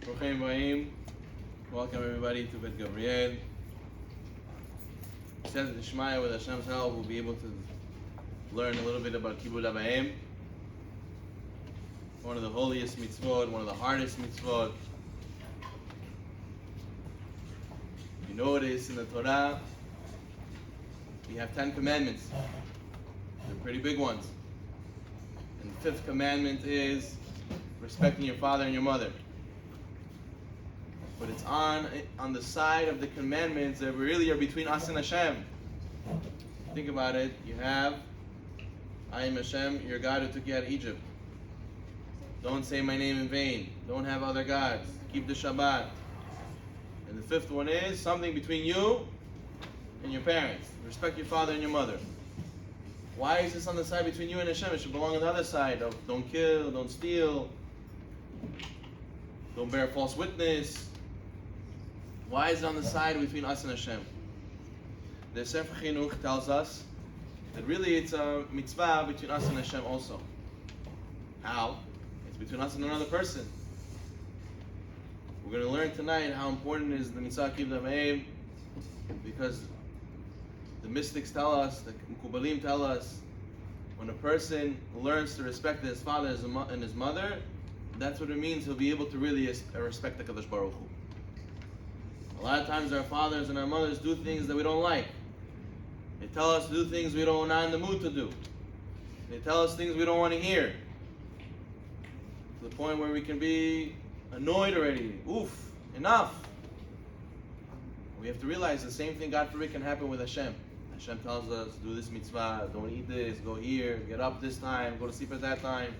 Brocheim Vayim. Welcome everybody to Bet Gabriel. Says Shmaya, with Hashem's help, we'll be able to learn a little bit about Kibud Av Va'em. One of the holiest mitzvot, one of the hardest mitzvot. You notice in the Torah, we have 10 commandments. They're pretty big ones. And the 5th commandment is respecting your father and your mother. But it's on the side of the commandments that really are between us and Hashem. Think about it. You have, I am Hashem, your God who took you out of Egypt. Don't say my name in vain. Don't have other gods. Keep the Shabbat. And the 5th one is something between you and your parents. Respect your father and your mother. Why is this on the side between you and Hashem? It should belong on the other side of don't kill, don't steal, don't bear false witness. Why is it on the side between us and Hashem? The Sefer Chinuch tells us that really it's a mitzvah between us and Hashem also. How? It's between us and another person. We're going to learn tonight how important is the mitzvah Kibud Av Va'em, because the mystics tell us, the Mekubalim tell us, when a person learns to respect his father and his mother, that's what it means he'll be able to really respect the Kadosh Baruch Hu. A lot of times our fathers and our mothers do things that we don't like. They tell us to do things we're not in the mood to do. They tell us things we don't want to hear. To the point where we can be annoyed already. Oof, enough. We have to realize the same thing, God forbid, can happen with Hashem. Hashem tells us, do this mitzvah, don't eat this, go here, get up this time, go to sleep at that time.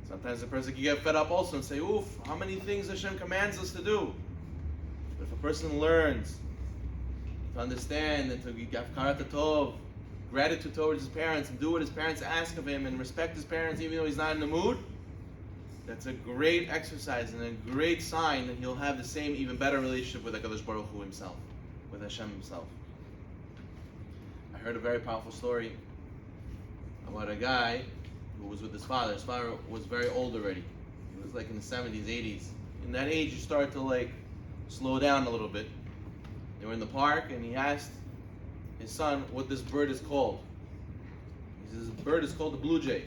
Sometimes a person can get fed up also and say, oof, how many things Hashem commands us to do? But if a person learns to understand and to have karat tov, gratitude towards his parents, and do what his parents ask of him, and respect his parents even though he's not in the mood, that's a great exercise and a great sign that he'll have the same, even better relationship with HaKadosh Baruch Hu himself, with Hashem himself. I heard a very powerful story about a guy who was with his father. His father was very old already. He was like in the 70s, 80s. In that age, you start to slow down a little bit. They were in the park, and he asked his son what this bird is called. He says, this bird is called the blue jay.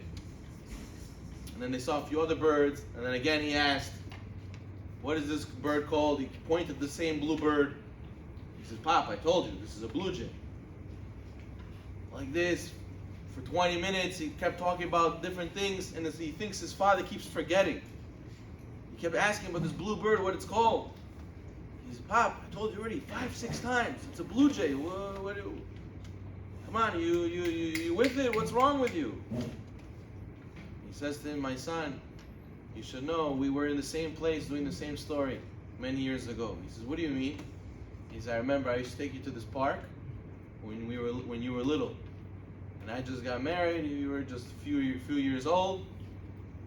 And then they saw a few other birds, and then again he asked, what is this bird called? He pointed at the same blue bird. He says, Pop, I told you, this is a blue jay. Like this, for 20 minutes, he kept talking about different things, and he thinks his father keeps forgetting. He kept asking about this blue bird, what it's called. He says, Pop, I told you already 5, 6 times. It's a blue jay. Come on, you with it? What's wrong with you? He says to him, my son, you should know we were in the same place doing the same story many years ago. He says, what do you mean? He says, I remember I used to take you to this park when you were little. And I just got married, you were just a few years old.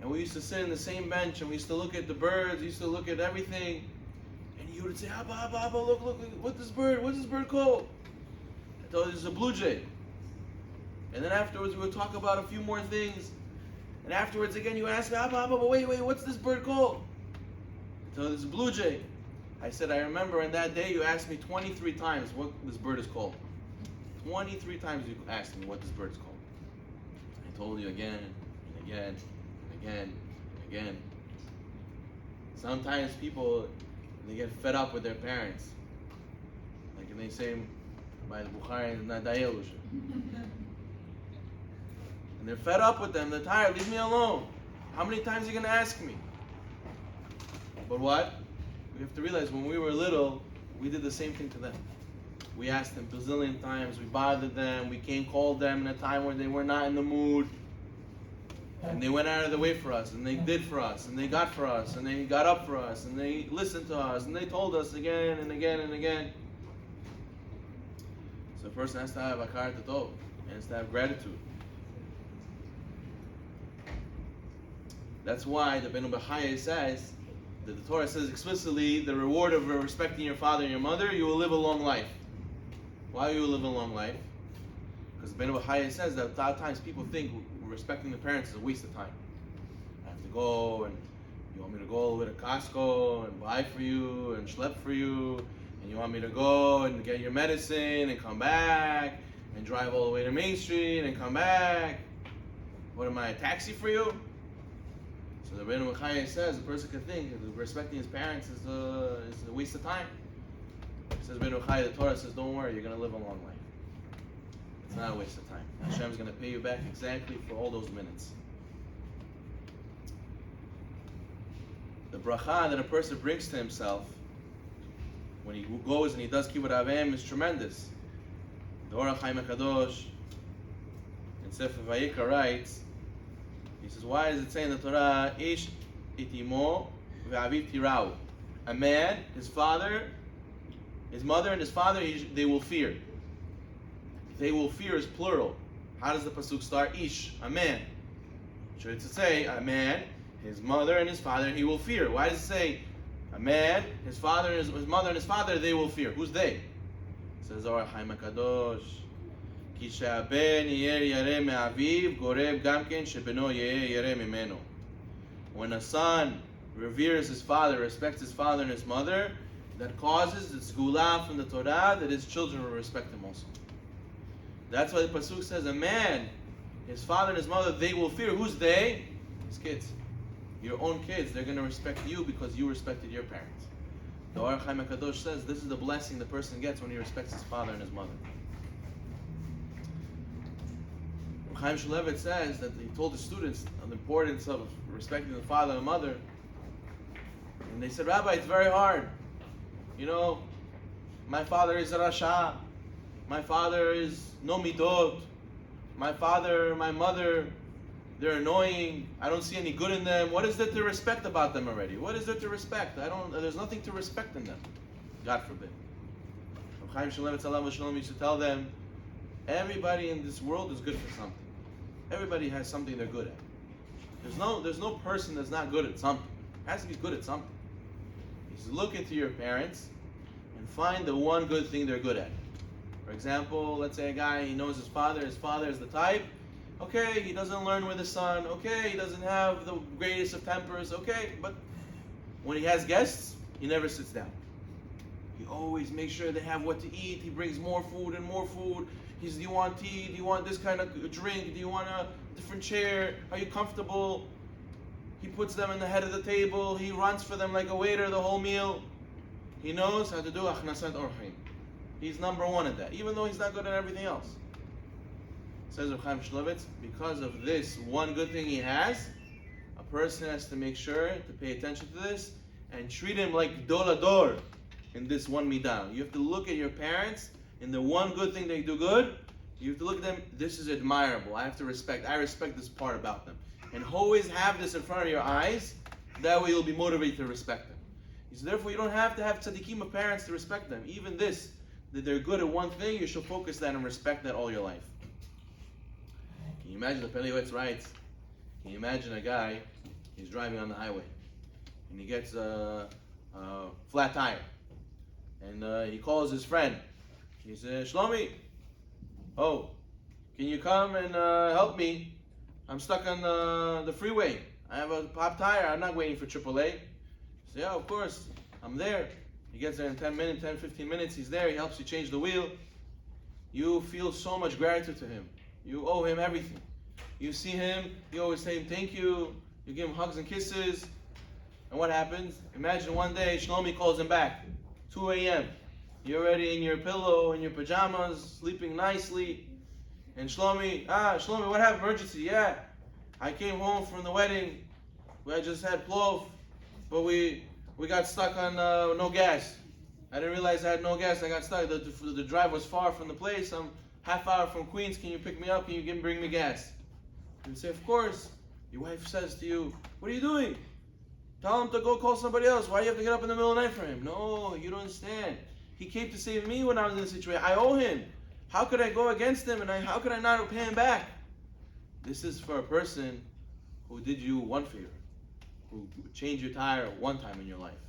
And we used to sit in the same bench and we used to look at the birds, we used to look at everything. And you would say, Abba, look, what's this bird called? I told you this is a blue jay. And then afterwards we would talk about a few more things. And afterwards again you ask me, Abba, wait, what's this bird called? I told you this is a blue jay. I said, I remember on that day you asked me 23 times what this bird is called. 23 times you asked me what this bird is called. I told you again and again and again and again. Sometimes people, they get fed up with their parents. Like they say by the Bukhari and Nadayel. And they're fed up with them, they're tired, leave me alone. How many times are you going to ask me? But what? We have to realize when we were little, we did the same thing to them. We asked them a bazillion times, we bothered them, we called them in a time where they were not in the mood. And they went out of the way for us, and they did for us, and they got for us, and they got up for us, and they listened to us, and they told us again and again and again. So a person has to have akarat tov, and has to have gratitude. That's why the Benu B'chaya says, that the Torah says explicitly, the reward of respecting your father and your mother, you will live a long life. Why will you live a long life? Because the Benu B'chaya says that a lot of times people think respecting the parents is a waste of time. I have to go and You want me to go all the way to Costco and buy for you and schlep for you, and you want me to go and get your medicine and come back and drive all the way to Main Street and come back. What am I, a taxi for you? So the Rebbeinu Bechaya says a person can think that respecting his parents is a waste of time. He says, Rebbeinu Bechaya, the Torah says, don't worry, you're going to live a long life. It's not a waste of time. Hashem's going to pay you back exactly for all those minutes. The bracha that a person brings to himself when he goes and he does Kibbut Avim is tremendous. The Or HaChaim HaKadosh in Sefer Vayikra writes, he says, why does it say in the Torah, Ish itimo ve'aviv tirau? A man, his father, his mother and his father, they will fear. They will fear is plural. How does the pasuk start? Ish, a man. Should it say a man, his mother and his father, he will fear? Why does it say a man, his father, his mother and his father, they will fear? Who's they? It says Or HaChaim HaKadosh, Ki she'aben yeh yareh me'aviv goreb gam ken shebeno yeh yareh mimeno. When a son reveres his father, respects his father and his mother, that causes the sgula from the Torah that his children will respect him also. That's why the pasuk says a man, his father and his mother, they will fear. Who's they? His kids. Your own kids, they're going to respect you because you respected your parents. The Or HaChaim HaKadosh says this is the blessing the person gets when he respects his father and his mother. Chaim Shmulevitz says that he told the students the importance of respecting the father and mother. And they said, Rabbi, it's very hard. You know, my father is a Rasha. My father is no midot. My father, my mother, they're annoying. I don't see any good in them. What is there to respect about them already? What is there to respect? There's nothing to respect in them. God forbid. Chaim Shmulevitz Alav Shalom used to tell them, everybody in this world is good for something. Everybody has something they're good at. There's no person that's not good at something. It has to be good at something. You should look into your parents and find the one good thing they're good at. For example, let's say a guy, he knows his father is the type. Okay, he doesn't learn with his son. Okay, he doesn't have the greatest of tempers. Okay, but when he has guests, he never sits down. He always makes sure they have what to eat. He brings more food and more food. Do you want tea? Do you want this kind of drink? Do you want a different chair? Are you comfortable? He puts them in the head of the table. He runs for them like a waiter the whole meal. He knows how to do achnasat orchim. He's number one at that, even though he's not good at everything else. Says Reb Chaim Shmulevitz, because of this one good thing he has, a person has to make sure to pay attention to this and treat him like dolador in this one midah. You have to look at your parents in the one good thing they do good. You have to look at them, this is admirable. I respect this part about them. And always have this in front of your eyes. That way you'll be motivated to respect them. So therefore you don't have to have tzaddikim of parents to respect them. Even this, that they're good at one thing, you should focus that and respect that all your life. Can you imagine, the Peliyotz writes, can you imagine a guy, he's driving on the highway, and he gets a flat tire. And he calls his friend. He says, Shlomi, can you come and help me? I'm stuck on the freeway. I have a pop tire. I'm not waiting for AAA. He says, yeah, of course. I'm there. He gets there in 15 minutes. He's there. He helps you change the wheel. You feel so much gratitude to him. You owe him everything. You see him. You always say him thank you. You give him hugs and kisses. And what happens? Imagine one day Shlomi calls him back. 2 a.m. You're already in your pillow, in your pajamas, sleeping nicely. And Shlomi, what happened? Emergency? Yeah. I came home from the wedding. I just had plov, but we got stuck on no gas. I didn't realize I had no gas. I got stuck. The drive was far from the place. I'm half hour from Queens. Can you pick me up? Can you bring me gas? And you say, of course. Your wife says to you, what are you doing? Tell him to go call somebody else. Why do you have to get up in the middle of the night for him? No, you don't understand. He came to save me when I was in this situation. I owe him. How could I go against him, and how could I not pay him back? This is for a person who did you one favor, who changed your tire one time in your life.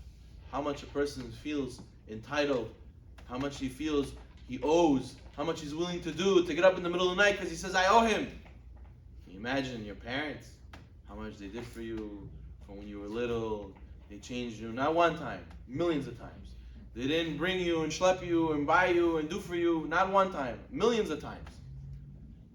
How much a person feels entitled, how much he feels he owes, how much he's willing to do to get up in the middle of the night because he says, I owe him. Can you imagine your parents, how much they did for you from when you were little. They changed you not one time, millions of times. They didn't bring you and schlep you and buy you and do for you not one time, millions of times.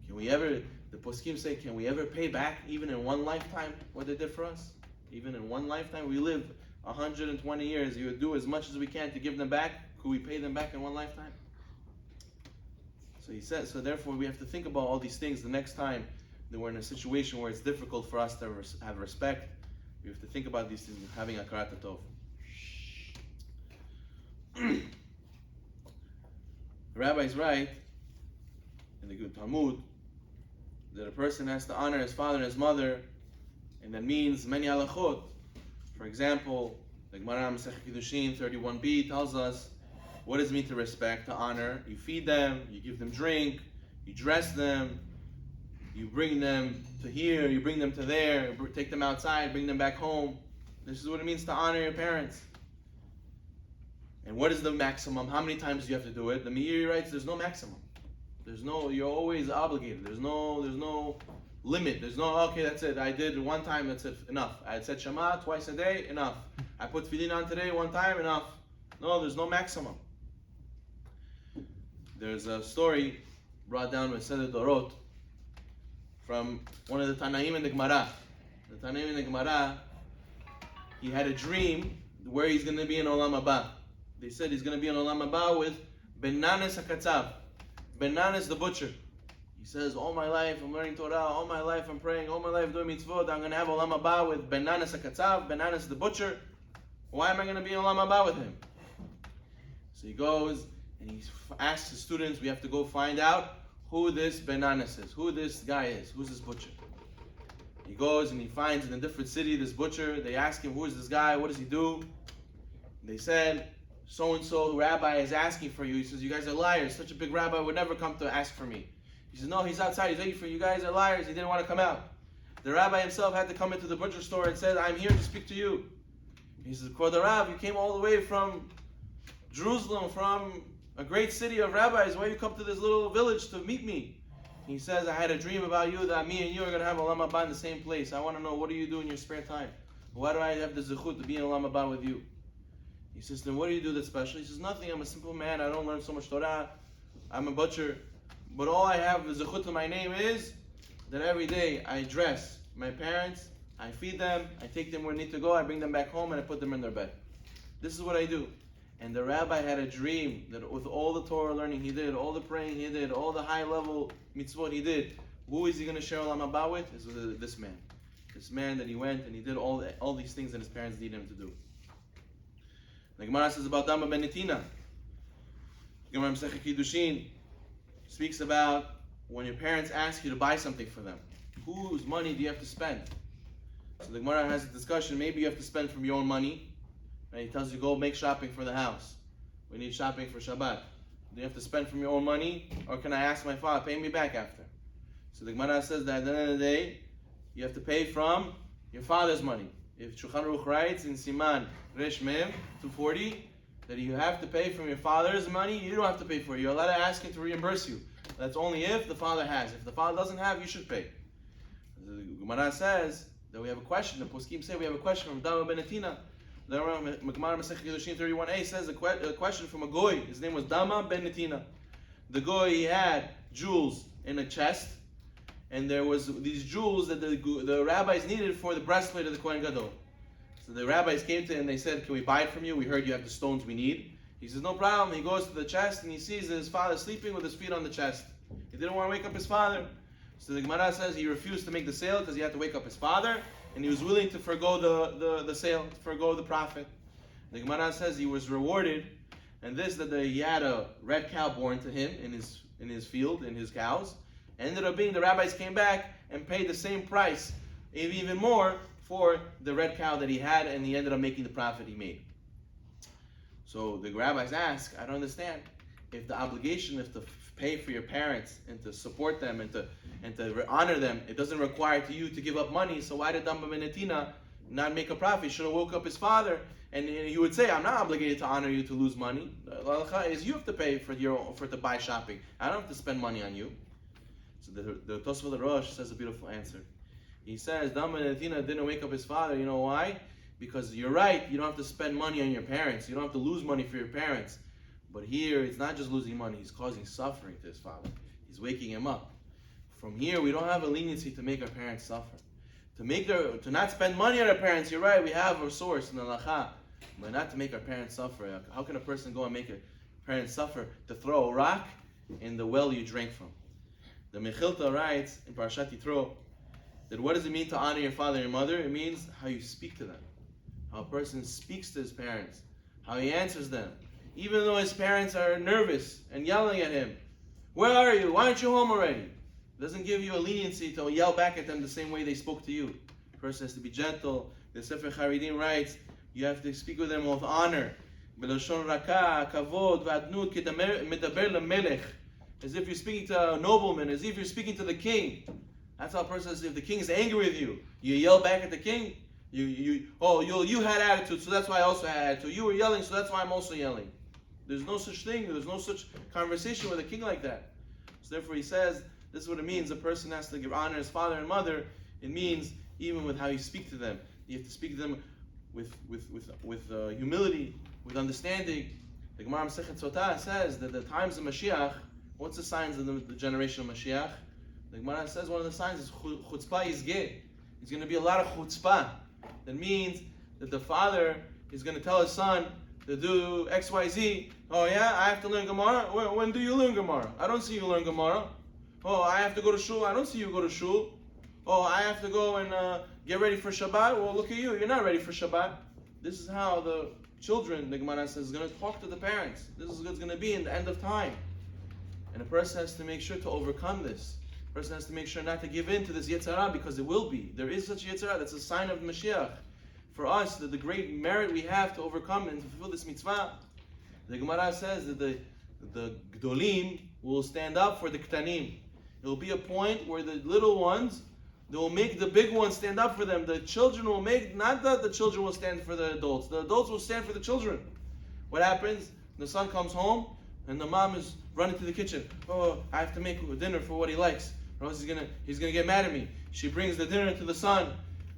Can we ever, the poskim say, can we ever pay back even in one lifetime what they did for us? Even in one lifetime, we live 120 years. You would do as much as we can to give them back. Could we pay them back in one lifetime? So he says, so therefore we have to think about all these things the next time that we're in a situation where it's difficult for us to have respect. We have to think about these things, having hakarat hatov. The rabbis write in the good Talmud that a person has to honor his father and his mother, and that means many halachot. For example, the Gemara Masechet Kiddushin 31b tells us what does it mean to respect, to honor. You feed them, you give them drink, you dress them, you bring them to here, you bring them to there, take them outside, bring them back home. This is what it means to honor your parents. And what is the maximum? How many times do you have to do it? The Meiri writes there's no maximum. You're always obligated. There's no limit. There's no, okay, that's it. I did one time, that's it, enough. I said Shema twice a day, enough. I put Tefillin on today, one time, enough. No, there's no maximum. There's a story brought down by Seder Dorot from one of the Tanaim in the Gemara. The Tanaim in the Gemara, he had a dream where he's going to be in Olam Haba. They said he's going to be in Olam Haba with Benanes HaKatzav. Benanes the butcher. He says, all my life I'm learning Torah, all my life I'm praying, all my life doing mitzvot, I'm going to have Olam Haba with Benanes HaKatzav, Benanes the butcher. Why am I going to be in Olam Haba with him? So he goes and he asks his students, we have to go find out who this Benanes is, who this guy is, who's this butcher. He goes and he finds in a different city this butcher. They ask him, who is this guy, what does he do? They said, so-and-so rabbi is asking for you. He says, you guys are liars. Such a big rabbi would never come to ask for me. He says, no, he's outside. He's waiting for you. You guys are liars. He didn't want to come out. The rabbi himself had to come into the butcher store and said, I'm here to speak to you. He says, Kvod Rav, you came all the way from Jerusalem, from a great city of rabbis. Why you come to this little village to meet me? He says, I had a dream about you that me and you are going to have Olam Haba in the same place. I want to know, what do you do in your spare time? Why do I have the zechut to be in Olam Haba with you? He says, then what do you do that's special? He says, nothing. I'm a simple man. I don't learn so much Torah. I'm a butcher. But all I have, the zechut to my name is that every day I dress my parents, I feed them, I take them where they need to go, I bring them back home, and I put them in their bed. This is what I do. And the rabbi had a dream that with all the Torah learning he did, all the praying he did, all the high level mitzvot he did, who is he going to share Olam Haba with? Is with this man. This man that he went and he did all these things that his parents needed him to do. The Gemara says about Dama ben Netina. Gemara Masechet Kiddushin speaks about when your parents ask you to buy something for them. Whose money do you have to spend? So the Gemara has a discussion. Maybe you have to spend from your own money. And he tells you, go make shopping for the house. We need shopping for Shabbat. Do you have to spend from your own money? Or can I ask my father, pay me back after? So the Gemara says that at the end of the day, you have to pay from your father's money. If Shulchan Aruch writes in Siman Resh Mem 240 that you have to pay from your father's money, you don't have to pay for it. You're allowed to ask him to reimburse you. That's only if the father has. If the father doesn't have, you should pay. The Gemara says that we have a question. The Poskim say we have a question from Dama ben Netina. The Gemara Masechet Kiddushin 31a says a question from a goy. His name was Dama ben Netina. The goy, he had jewels in a chest, and there was these jewels that the rabbis needed for the breastplate of the Kohen Gadol. So the rabbis came to him and they said, can we buy it from you? We heard you have the stones we need. He says, no problem. He goes to the chest and he sees that his father sleeping with his feet on the chest. He didn't want to wake up his father. So the Gemara says he refused to make the sale because he had to wake up his father, and he was willing to forego the sale, to forego the profit. The Gemara says he was rewarded, and this that he had a red cow born to him in his field, in his cows. Ended up being the rabbis came back and paid the same price, even more, for the red cow that he had, and he ended up making the profit he made. So the rabbis ask, I don't understand. If the obligation is to pay for your parents and to support them and to honor them, it doesn't require to you to give up money. So why did Dama ben Netina not make a profit? He should have woke up his father, and he would say, I'm not obligated to honor you to lose money. The halacha is you have to pay for to buy shopping. I don't have to spend money on you. So the Tosfot Rosh says a beautiful answer. He says, Dama Netina didn't wake up his father. You know why? Because you're right, you don't have to spend money on your parents. You don't have to lose money for your parents. But here, it's not just losing money. He's causing suffering to his father. He's waking him up. From here, we don't have a leniency to make our parents suffer. To not spend money on our parents, you're right, we have a source in the Lacha. But not to make our parents suffer. How can a person go and make a parent suffer to throw a rock in the well you drank from? The Mechilta writes in Parashat Yitro that what does it mean to honor your father and your mother? It means how you speak to them. How a person speaks to his parents. How he answers them. Even though his parents are nervous and yelling at him. Where are you? Why aren't you home already? It doesn't give you a leniency to yell back at them the same way they spoke to you. A person has to be gentle. The Sefer Haridim writes, you have to speak with them with honor. As if you're speaking to a nobleman, as if you're speaking to the king. That's how a person says, if the king is angry with you, you yell back at the king. You had attitude, so that's why I also had attitude. You were yelling, so that's why I'm also yelling. There's no such thing. There's no such conversation with a king like that. So therefore he says, this is what it means. A person has to give honor to his father and mother. It means even with how you speak to them. You have to speak to them with humility, with understanding. The Gemara Masechet Sotah says that the times of Mashiach, what's the signs of the generation of Mashiach? The Gemara says one of the signs is chutzpah yizgeh. There's going to be a lot of chutzpah. That means that the father is going to tell his son to do X, Y, Z. Oh yeah, I have to learn Gemara? When do you learn Gemara? I don't see you learn Gemara. Oh, I have to go to shul? I don't see you go to shul. Oh, I have to go and get ready for Shabbat? Well, look at you, you're not ready for Shabbat. This is how the children, the Gemara says, is going to talk to the parents. This is what's going to be in the end of time. And a person has to make sure to overcome this. A person has to make sure not to give in to this Yetzer Hara, because it will be. There is such Yetzer Hara. That's a sign of Mashiach. For us, the great merit we have to overcome and fulfill this mitzvah. The Gemara says that the Gdolim will stand up for the Ktanim. It will be a point where the little ones, they will make the big ones stand up for them. The children will make, not that the children will stand for the adults. The adults will stand for the children. What happens? The son comes home and the mom is running to the kitchen. Oh, I have to make dinner for what he likes, or else he's gonna get mad at me. She brings the dinner to the son.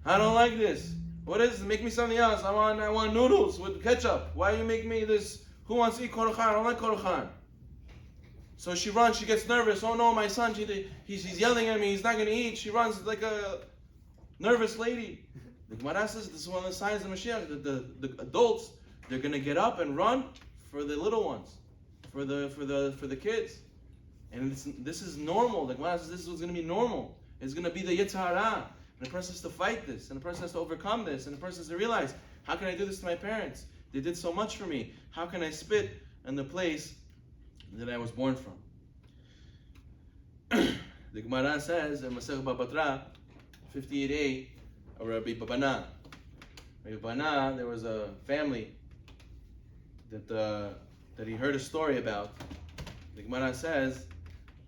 I don't like this. What is it? Make me something else. I want noodles with ketchup. Why you make me this? Who wants to eat korochan? I don't like korochan. So she runs, she gets nervous. Oh no, my son, he's yelling at me, he's not going to eat. She runs like a nervous lady. The Gemara says this is one of the signs of Mashiach. The adults, they're going to get up and run for the little ones, for the kids. And this is normal. The Gemara says this is what's going to be normal. It's going to be the Yetzer Hara. And the person has to fight this, and the person has to overcome this, and the person has to realize, how can I do this to my parents? They did so much for me. How can I spit in the place that I was born from? The Gemara says in Masechet Baba Batra 58a, of Rabbi Babana. Rabbi Babana, there was a family that he heard a story about. The Gemara says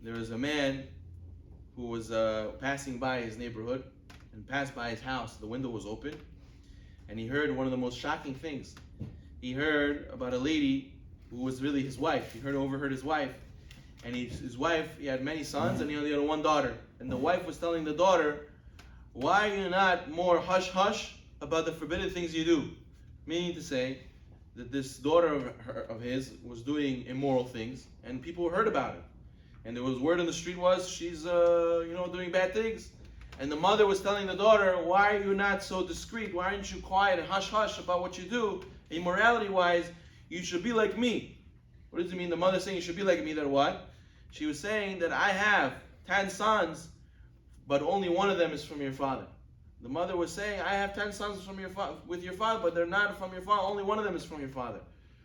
there was a man who was passing by his neighborhood and passed by his house. The window was open, and he heard one of the most shocking things. He heard about a lady who was really his wife. He overheard his wife. And his wife, he had many sons, and he only had one daughter. And the wife was telling the daughter, why are you not more hush-hush about the forbidden things you do? Meaning to say that this daughter of his was doing immoral things, and people heard about it. And there was word on the street was, she's doing bad things. And the mother was telling the daughter, why are you not so discreet? Why aren't you quiet and hush-hush about what you do? Immorality-wise, you should be like me. What does it mean? The mother saying you should be like me, that what? She was saying that I have 10 sons, but only one of them is from your father. The mother was saying, I have 10 sons with your father, but they're not from your father. Only one of them is from your father.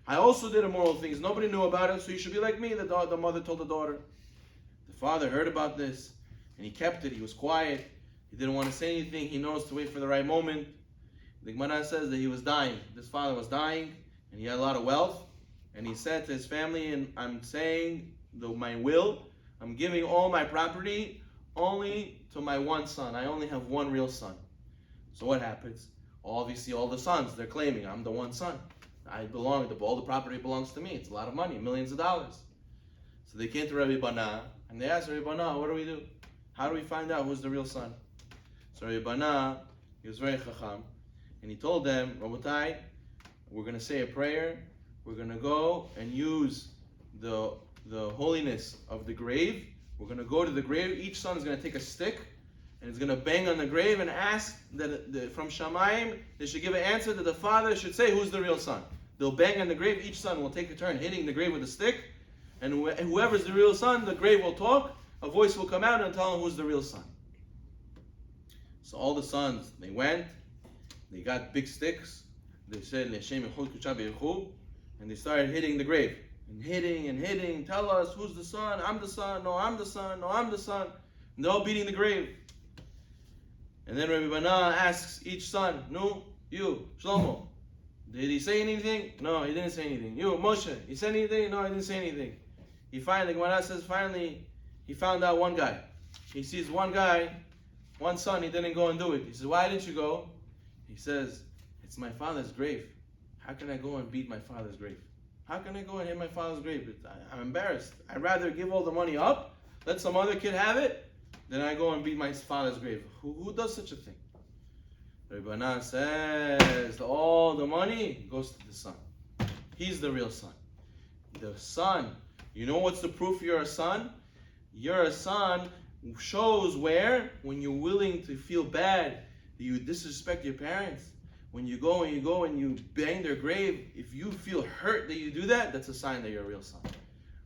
I also did immoral things. Nobody knew about it, so you should be like me, the mother told the daughter. The father heard about this, and he kept it. He was quiet. He didn't want to say anything. He knows to wait for the right moment. The Gemara says that he was dying. This father was dying, and he had a lot of wealth. And he said to his family, and I'm saying my will, I'm giving all my property only to my one son. I only have one real son. So what happens? Obviously all the sons, they're claiming, I'm the one son. All the property belongs to me. It's a lot of money, millions of dollars. So they came to Rabbi Bana, and they asked Rabbi Bana, what do we do? How do we find out who's the real son? So Rabbi Bana, he was very chacham, and he told them, Rabotai, we're going to say a prayer. We're going to go and use the holiness of the grave. We're going to go to the grave. Each son is going to take a stick and is going to bang on the grave and ask that from Shamayim, they should give an answer that the father should say who's the real son. They'll bang on the grave. Each son will take a turn hitting the grave with a stick. And whoever's the real son, the grave will talk. A voice will come out and tell him who's the real son. So all the sons, they went. They got big sticks. They said, and they started hitting the grave. And hitting. Tell us who's the son. I'm the son. No, I'm the son. No, I'm the son. And they're all beating the grave. And then Rabbi Bana asks each son, no, you, Shlomo, did he say anything? No, he didn't say anything. You, Moshe, he said anything? No, he didn't say anything. The Gemara says, finally, he found out one guy. He sees one guy, one son, he didn't go and do it. He says, why didn't you go? He says, it's my father's grave. How can I go and beat my father's grave? How can I go and hit my father's grave? I'm embarrassed. I'd rather give all the money up, let some other kid have it, than I go and beat my father's grave. Who does such a thing? Rabbi Bana says, all the money goes to the son. He's the real son. The son, you know what's the proof you're a son? You're a son shows where, when you're willing to feel bad, that you disrespect your parents. When you go and you bang their grave, if you feel hurt that you do that, that's a sign that you're a real son.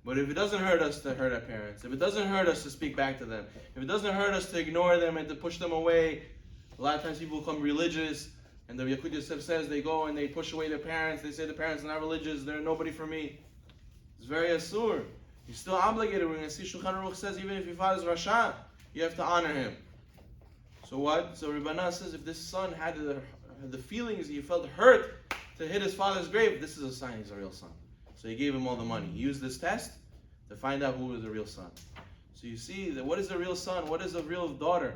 But if it doesn't hurt us to hurt our parents, if it doesn't hurt us to speak back to them, if it doesn't hurt us to ignore them and to push them away, a lot of times people become religious, and the Yekut Yosef says they go and they push away their parents, they say the parents are not religious, they're nobody for me. It's very asur. You're still obligated. We're going to see Shulchan Aruch says even if your father's Rasha, you have to honor him. So what? So Rabbi Bana says if this son had the feelings, he felt hurt to hit his father's grave, this is a sign he's a real son. So he gave him all the money. He used this test to find out who was the real son. So you see that what is a real son? What is a real daughter?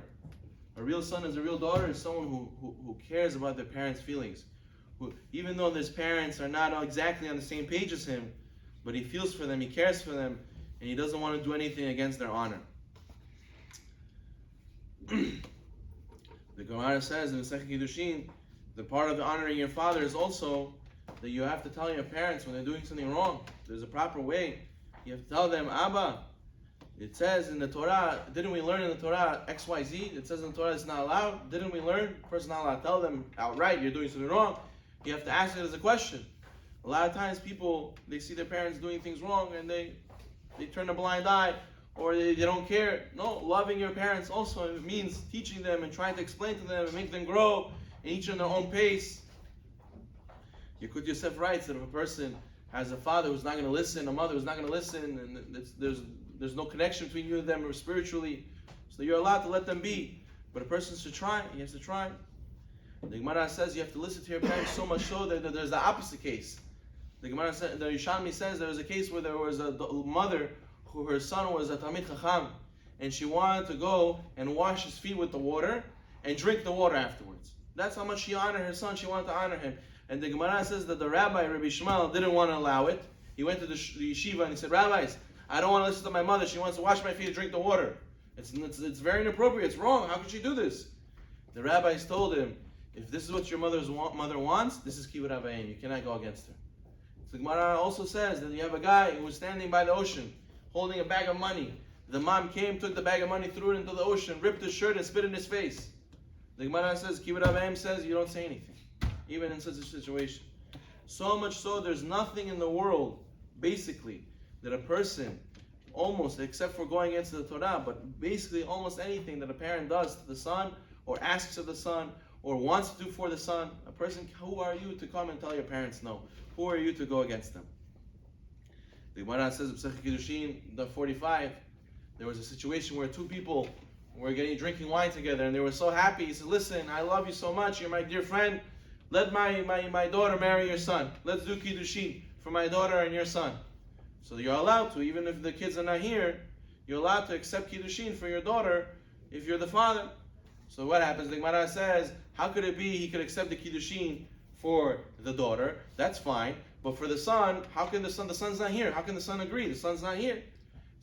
A real son is a real daughter is someone who cares about their parents' feelings. Who, even though his parents are not exactly on the same page as him, but he feels for them, he cares for them, and he doesn't want to do anything against their honor. The Gemara says in the Second Kiddushin, the part of honoring your father is also that you have to tell your parents when they're doing something wrong. There's a proper way. You have to tell them, Abba, it says in the Torah, didn't we learn in the Torah XYZ? It says in the Torah it's not allowed. Didn't we learn? The person's not allowed to tell them outright, you're doing something wrong. You have to ask it as a question. A lot of times people, they see their parents doing things wrong and they turn a blind eye or they don't care. No, loving your parents also means teaching them and trying to explain to them and make them grow and each on their own pace. Yekut Yosef writes that if a person has a father who's not going to listen, a mother who's not going to listen, and there's no connection between you and them spiritually, so you're allowed to let them be. But a person should try. He has to try. The Gemara says you have to listen to your parents so much so that there's the opposite case. The Gemara says, the Yerushalmi says there was a case where there was a mother who her son was a Talmid Chacham, and she wanted to go and wash his feet with the water and drink the water afterwards. That's how much she honored her son. She wanted to honor him. And the Gemara says that the rabbi, Rabbi Shmuel, didn't want to allow it. He went to the yeshiva and he said, Rabbis, I don't want to listen to my mother. She wants to wash my feet and drink the water. It's very inappropriate. It's wrong. How could she do this? The rabbis told him, if this is what your mother wants, this is Kivud Abayim. You cannot go against her. The Gemara also says that you have a guy who was standing by the ocean, holding a bag of money. The mom came, took the bag of money, threw it into the ocean, ripped his shirt and spit in his face. The Gemara says, Kivud Abayim says, you don't say anything, even in such a situation. So much so, there's nothing in the world, basically, that a person, almost, except for going against the Torah, but basically almost anything that a parent does to the son, or asks of the son, or wants to do for the son, a person, who are you to come and tell your parents no? Who are you to go against them? The Gemara says in Pesach Kiddushin, the 45, there was a situation where two people were drinking wine together, and they were so happy. He said, listen, I love you so much, you're my dear friend, let my daughter marry your son. Let's do Kiddushin for my daughter and your son. So you're allowed to, even if the kids are not here, you're allowed to accept Kiddushin for your daughter if you're the father. So what happens? The Gemara says, how could it be he could accept the Kiddushin for the daughter? That's fine. But for the son, how can the son's not here? How can the son agree? The son's not here.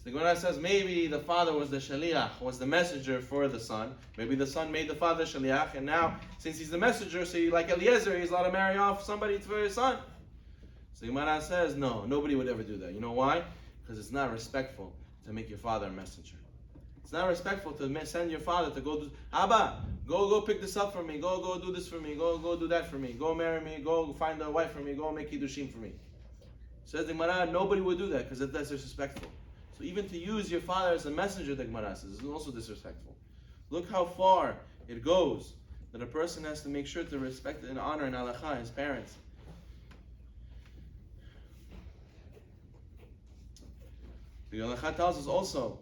So the Gemara says maybe the father was the shaliach, was the messenger for the son. Maybe the son made the father shaliach, and now since he's the messenger, so like Eliezer, he's allowed to marry off somebody for his son. So the Gemara says no, nobody would ever do that. You know why? Because it's not respectful to make your father a messenger. It's not respectful to send your father to go do, Abba, go pick this up for me, go do this for me, go do that for me, go marry me, go find a wife for me, go make kiddushim for me. Says the Gemara, nobody would do that because that's disrespectful. So even to use your father as a messenger, the Gemara says, is also disrespectful. Look how far it goes that a person has to make sure to respect and honor in halakha his parents. The halakha tells us also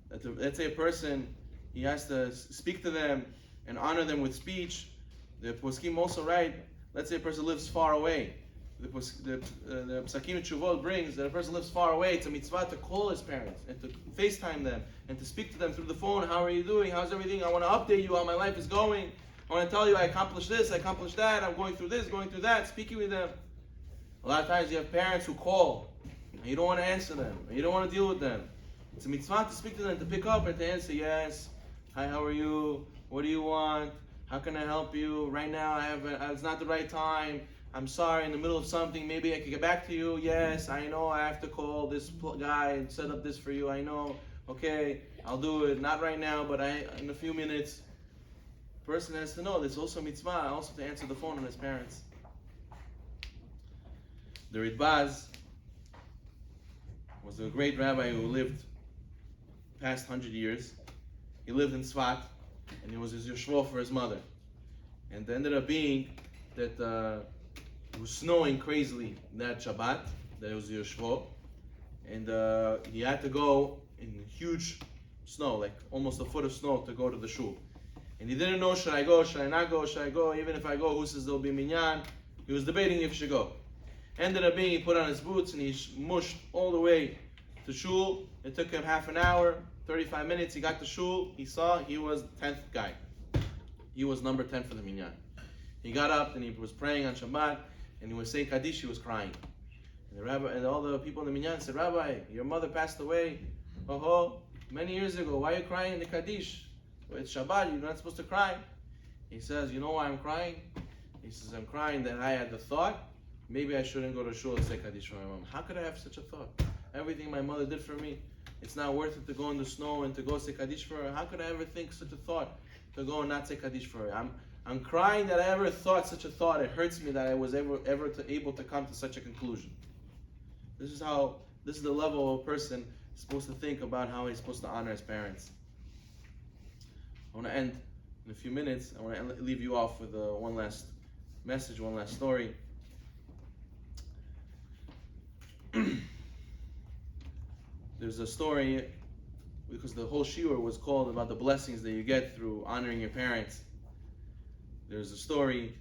that let's say a person, he has to speak to them and honor them with speech. The poskim also write, let's say a person lives far away. The Psakim Tshuvot brings that a person lives far away. It's a mitzvah to call his parents and to FaceTime them and to speak to them through the phone. How are you doing? How's everything? I want to update you how my life is going. I want to tell you I accomplished this, I accomplished that. I'm going through this, going through that. Speaking with them. A lot of times you have parents who call and you don't want to answer them, and you don't want to deal with them. It's a mitzvah to speak to them, to pick up and to answer. Yes. Hi, how are you? What do you want? How can I help you? Right now it's not the right time. I'm sorry, in the middle of something, maybe I can get back to you. Yes, I know I have to call this guy and set up this for you. I know. Okay, I'll do it. Not right now, but in a few minutes. The person has to know there's also mitzvah, also to answer the phone on his parents. The Ritbaz was a great rabbi who lived past 100 years. He lived in Tzfat, and he was his yeshvo for his mother. And it ended up being that it was snowing crazily that Shabbat, that it was Yeshvo, and he had to go in huge snow, like almost a foot of snow, to go to the shul. And he didn't know, should I go, should I not go, should I go? Even if I go, who says there'll be minyan? He was debating if he should go. Ended up being, he put on his boots and he mushed all the way to shul. It took him half an hour, 35 minutes. He got to shul. He saw he was the 10th guy. He was number 10 for the minyan. He got up and he was praying on Shabbat. And he was saying Kaddish, he was crying. And the rabbi and all the people in the minyan said, Rabbi, your mother passed away, many years ago. Why are you crying in the Kaddish? Well, it's Shabbat, you're not supposed to cry. He says, you know why I'm crying? He says, I'm crying that I had the thought, maybe I shouldn't go to shul and say Kaddish for my mom. How could I have such a thought? Everything my mother did for me, it's not worth it to go in the snow and to go say Kaddish for her. How could I ever think such a thought to go and not say Kaddish for her? I'm crying that I ever thought such a thought. It hurts me that I was able to come to such a conclusion. This is the level of a person is supposed to think about how he's supposed to honor his parents. I want to end in a few minutes. I want to leave you off with one last message, one last story. There's a story, because the whole shiur was called about the blessings that you get through honoring your parents. There's a story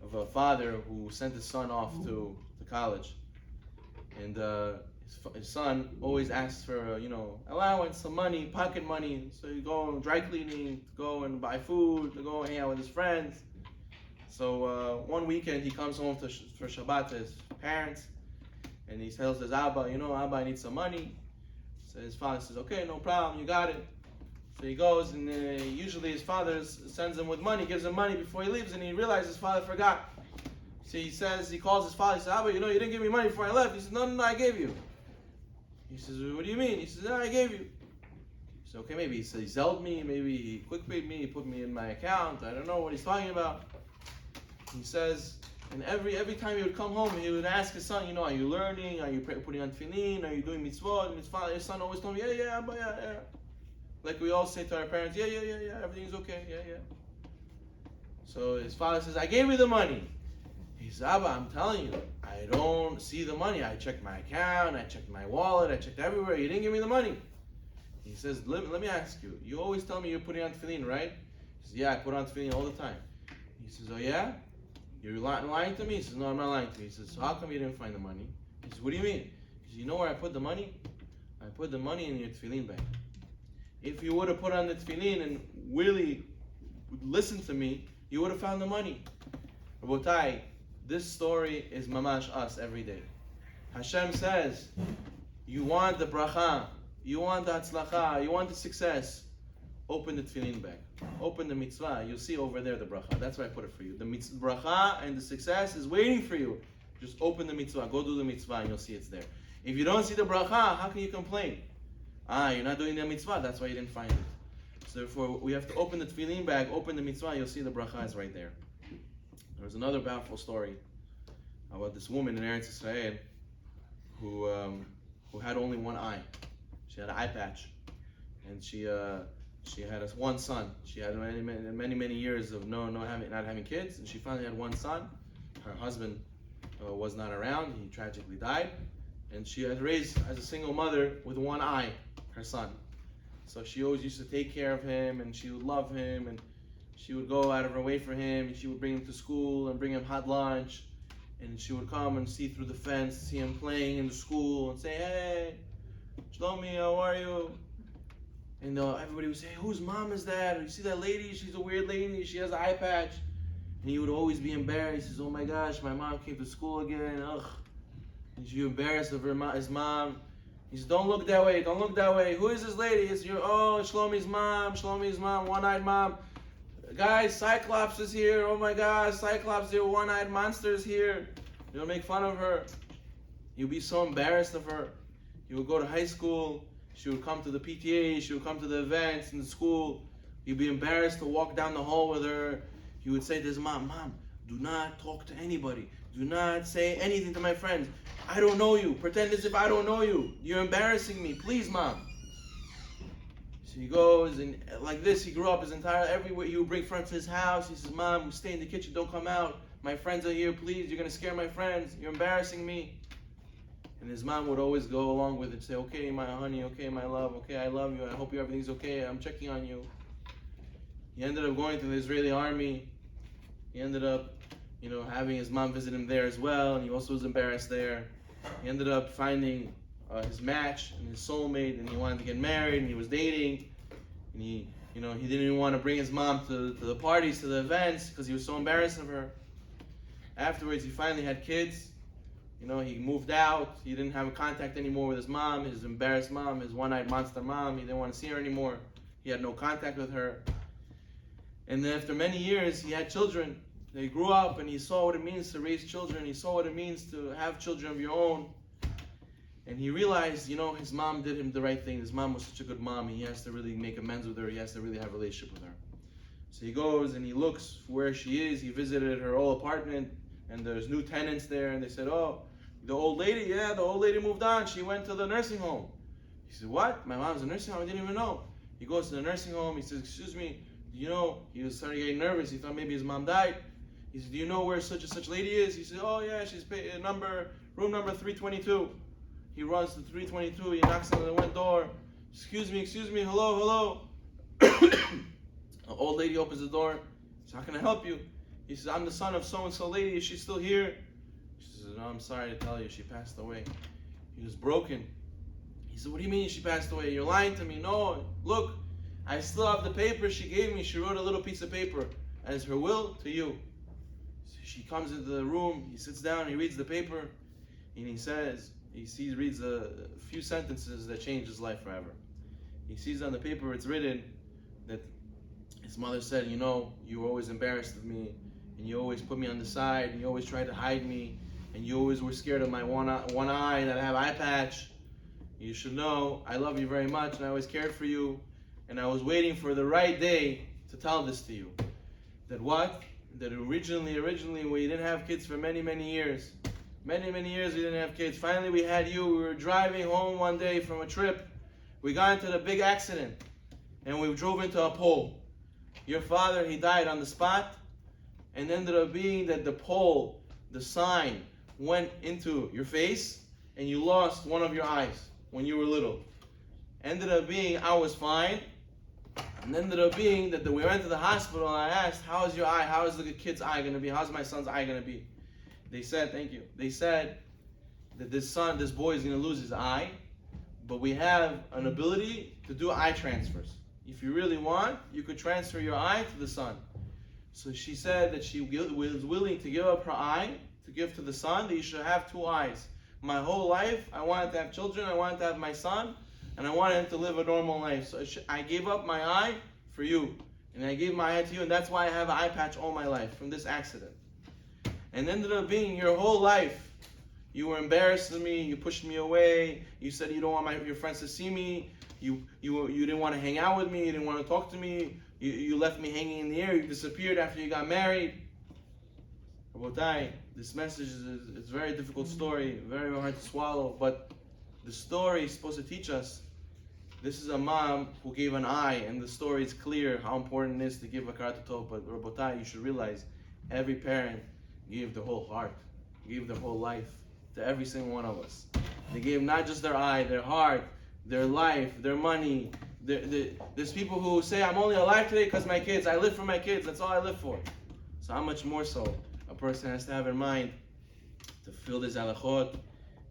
of a father who sent his son off to college, and his son always asks for allowance, some money, pocket money, so you go dry cleaning, to go and buy food, to go hang out with his friends. So one weekend he comes home for Shabbat to his parents, and he tells his Abba, Abba, I need some money. So his father says, okay, no problem, you got it. So he goes, and usually his father sends him with money, gives him money before he leaves, and he realizes his father forgot. So he calls his father, he says, Abba, you didn't give me money before I left. He says, no, I gave you. He says, what do you mean? He says, no, I gave you. He says, okay, maybe he zelled me, maybe he quick paid me, he put me in my account, I don't know what he's talking about. He says, and every time he would come home, he would ask his son, are you learning? Are you putting on tefillin? Are you doing mitzvot? And his son always told me, yeah, Abba, yeah. Like we all say to our parents, yeah, everything's okay, yeah. So his father says, I gave you the money. He says, Abba, I'm telling you, I don't see the money. I checked my account, I checked my wallet, I checked everywhere. You didn't give me the money. He says, let me ask you, you always tell me you're putting on tefillin, right? He says, yeah, I put on tefillin all the time. He says, oh yeah? You're lying to me? He says, no, I'm not lying to you. He says, so how come you didn't find the money? He says, what do you mean? He says, you know where I put the money? I put the money in your tefillin bag. If you would have put on the tefillin and really listened to me, you would have found the money. Rabotai, this story is mamash us every day. Hashem says, You want the bracha, you want the hatzlacha, you want the success. Open the tefillin bag. Open the mitzvah. You'll see over there the bracha. That's why I put it for you. The bracha and the success is waiting for you. Just open the mitzvah. Go do the mitzvah and you'll see it's there. If you don't see the bracha, how can you complain? You're not doing the mitzvah. That's why you didn't find it. So therefore, we have to open the tefillin bag, open the mitzvah. You'll see the bracha is right there. There was another powerful story about this woman in Eretz Israel who had only one eye. She had an eye patch, and she had one son. She had many years of not having kids, and she finally had one son. Her husband was not around. He tragically died, and she had raised as a single mother with one eye her son. So she always used to take care of him, and she would love him, and she would go out of her way for him, and she would bring him to school and bring him hot lunch, and she would come and see through the fence, see him playing in the school, and say, "Hey, Shlomi, how are you?" And everybody would say, "Whose mom is that? You see that lady? She's a weird lady. She has an eye patch." And he would always be embarrassed. He says, "Oh my gosh, my mom came to school again. Ugh." And she embarrassed of his mom. He says, "Don't look that way. Don't look that way. Who is this lady?" It's Shlomi's mom. Shlomi's mom. One-eyed mom. Guys, Cyclops is here. Oh my gosh, Cyclops here. One-eyed monster's here. You'll make fun of her. You'll be so embarrassed of her. You would go to high school. She would come to the PTA. She would come to the events in the school. You'd be embarrassed to walk down the hall with her. He would say to his mom, "Mom, do not talk to anybody. Do not say anything to my friends. I don't know you. Pretend as if I don't know you. You're embarrassing me. Please, Mom." So he goes, and like this, he grew up his entire, everywhere. He would bring friends to his house. He says, "Mom, stay in the kitchen. Don't come out. My friends are here. Please, you're going to scare my friends. You're embarrassing me." And his mom would always go along with it, say, "Okay, my honey. Okay, my love. Okay, I love you. I hope everything's okay. I'm checking on you." He ended up going to the Israeli army. He ended up, having his mom visit him there as well, and he also was embarrassed there. He ended up finding his match and his soulmate, and he wanted to get married, and he was dating, and he didn't even want to bring his mom to the parties, to the events, because he was so embarrassed of her. Afterwards, he finally had kids. He moved out. He didn't have a contact anymore with his mom, his embarrassed mom, his one-eyed monster mom. He didn't want to see her anymore. He had no contact with her. And then after many years, he had children. They grew up, and he saw what it means to raise children. He saw what it means to have children of your own. And he realized, his mom did him the right thing. His mom was such a good mom. He has to really make amends with her. He has to really have a relationship with her. So he goes and he looks where she is. He visited her old apartment, and there's new tenants there. And they said, "Oh, the old lady moved on. She went to the nursing home." He said, "What? My mom's in a nursing home? I didn't even know." He goes to the nursing home. He says, "Excuse me, he was starting getting nervous. He thought maybe his mom died." He said, "Do you know where such and such lady is?" He said, "Oh yeah, she's room number 322. He runs to 322. He knocks on the window door. Excuse me, hello." An old lady opens the door. He says, "How can I help you?" He says, "I'm the son of so-and-so lady. Is she still here?" She says, "No, I'm sorry to tell you, she passed away." He was broken. He said, "What do you mean she passed away? You're lying to me." "No, look, I still have the paper she gave me. She wrote a little piece of paper as her will to you." So she comes into the room. He sits down. He reads the paper, and he reads a few sentences that change his life forever. He sees on the paper it's written that his mother said, "You were always embarrassed of me, and you always put me on the side, and you always tried to hide me, and you always were scared of my one eye, that I have eye patch. You should know I love you very much, and I always cared for you, and I was waiting for the right day to tell this to you. That originally we didn't have kids for many years. Many years we didn't have kids. Finally we had you. We were driving home one day from a trip. We got into the big accident, and we drove into a pole. Your father, he died on the spot, and ended up being that the pole, the sign, went into your face, and you lost one of your eyes when you were little. Ended up being I was fine, and ended up being that we went to the hospital, and I asked, "How's your eye? How is the kid's eye going to be? How's my son's eye going to be?" They said, "Thank you." They said that this boy is going to lose his eye, but we have an ability to do eye transfers. If you really want, you could transfer your eye to the son. So she said that she was willing to give up her eye to give to the son, that he should have two eyes. my whole life, I wanted to have children, I wanted to have my son, and I wanted him to live a normal life. So I gave up my eye for you. And I gave my eye to you, and that's why I have an eye patch all my life from this accident. And ended up being your whole life. You were embarrassed of me, you pushed me away, you said you don't want your friends to see me, you didn't want to hang out with me, you didn't want to talk to me, you left me hanging in the air, you disappeared after you got married. Rabotai, this message is a very difficult story, very hard to swallow, but the story is supposed to teach us. This is a mom who gave an eye, and the story is clear how important it is to give hakarat tov. But Rabotai, you should realize, every parent gave their whole heart, gave their whole life to every single one of us. They gave not just their eye, their heart, their life, their money. There's people who say, I'm only alive today because my kids. I live for my kids. That's all I live for. So how much more so a person has to have in mind to feel this halachot,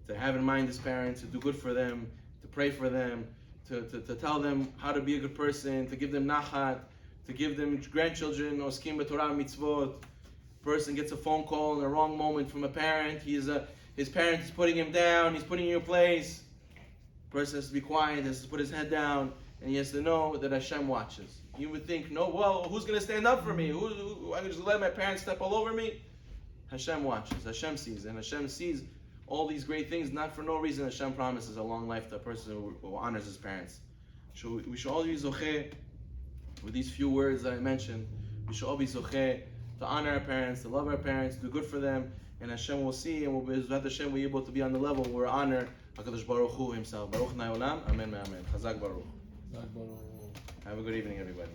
to have in mind his parents, to do good for them, to pray for them, to tell them how to be a good person, to give them nachat, to give them grandchildren, oskim b'torah mitzvot. Person gets a phone call in the wrong moment from a parent. His parent is putting him down. He's putting you in your place. Person has to be quiet. Has to put his head down, and he has to know that Hashem watches. You would think, no, well, who's going to stand up for me? I'm going to just let my parents step all over me? Hashem watches. Hashem sees, and Hashem sees all these great things. Not for no reason. Hashem promises a long life to a person who honors his parents. So we should all be zocheh with these few words that I mentioned. We should all be zocheh to honor our parents, to love our parents, do good for them, and Hashem will see, and we'll be able to be on the level where we honor HaKadosh Baruch Hu himself. Baruch Na'olam, Amen, Amen. Chazak Baruch. Have a good evening, everybody.